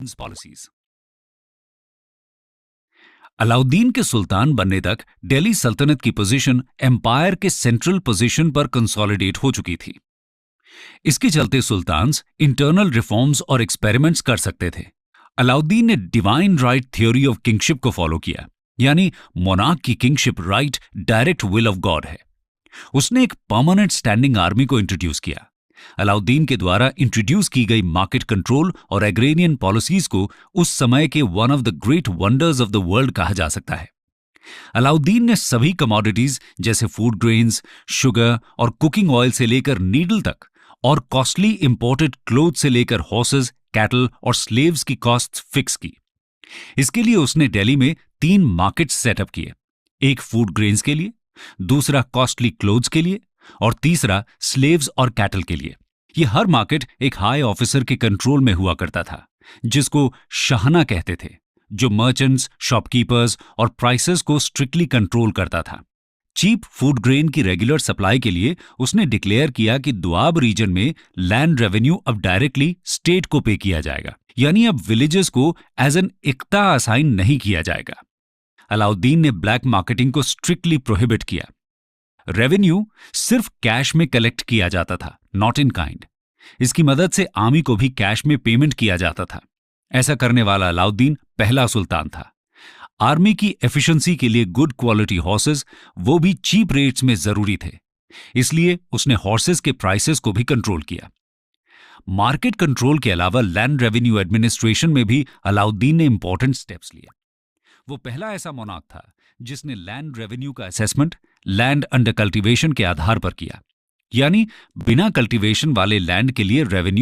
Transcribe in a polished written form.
Policies. Alauddin के सुल्तान बनने तक दिल्ली सल्तनत की पोजीशन एम्पायर के सेंट्रल पोजीशन पर कंसोलिडेट हो चुकी थी। इसके चलते सुल्तान्स इंटरनल रिफॉर्म्स और एक्सपेरिमेंट्स कर सकते थे। अलाउद्दीन ने divine right theory of kingship को फॉलो किया, यानी मोनार्क की kingship right direct will of God है। उसने एक परमानेंट स्टैंडिंग आर्मी को इंट्रोड्यूस किया। अलाउद्दीन के द्वारा इंट्रोड्यूस की गई मार्केट कंट्रोल और एग्रेरियन पॉलिसीज को उस समय के one of the great wonders of the world कहा जा सकता है। अलाउद्दीन ने सभी कमोडिटीज जैसे फूड ग्रेन्स, शुगर और कुकिंग ऑयल से लेकर नीडल तक, और कॉस्टली इंपोर्टेड क्लोथ से लेकर हॉर्सेस, कैटल और स्लेव्स की कॉस्ट फिक्स की। इसके लिए उसने दिल्ली में 3 मार्केट्स सेटअप किए, एक फूड ग्रेन्स के लिए, दूसरा कॉस्टली क्लोथ्स के लिए और तीसरा स्लेव्स और कैटल के लिए। यह हर मार्केट एक हाई ऑफिसर के कंट्रोल में हुआ करता था, जिसको शाहना कहते थे, जो मर्चेंट्स, शॉपकीपर्स और प्राइसेस को स्ट्रिक्टली कंट्रोल करता था। चीप फूड ग्रेन की रेगुलर सप्लाई के लिए उसने डिक्लेयर किया कि दोआब रीजन में लैंड रेवेन्यू अब डायरेक्टली स्टेट को पे किया जाएगा, यानी अब विलेजेस को एज एन इक्ता असाइन नहीं किया जाएगा। अलाउद्दीन ने ब्लैक मार्केटिंग को स्ट्रिक्टली प्रोहिबिट किया। रेवेन्यू सिर्फ कैश में कलेक्ट किया जाता था, नॉट इन काइंड। इसकी मदद से आर्मी को भी कैश में पेमेंट किया जाता था। ऐसा करने वाला अलाउद्दीन पहला सुल्तान था। आर्मी की एफिशिएंसी के लिए गुड क्वालिटी हॉर्सेस, वो भी चीप रेट्स में जरूरी थे, इसलिए उसने हॉर्सेस के प्राइसेस को भी कंट्रोल किया। मार्केट कंट्रोल के अलावा लैंड रेवेन्यू एडमिनिस्ट्रेशन में भी अलाउद्दीन ने इंपॉर्टेंट स्टेप्स लिए। वो पहला ऐसा मोनार्क था जिसने लैंड रेवेन्यू का असेसमेंट लैंड अंडर कल्टीवेशन के आधार पर किया, यानी बिना कल्टीवेशन वाले लैंड के लिए रेवेन्यू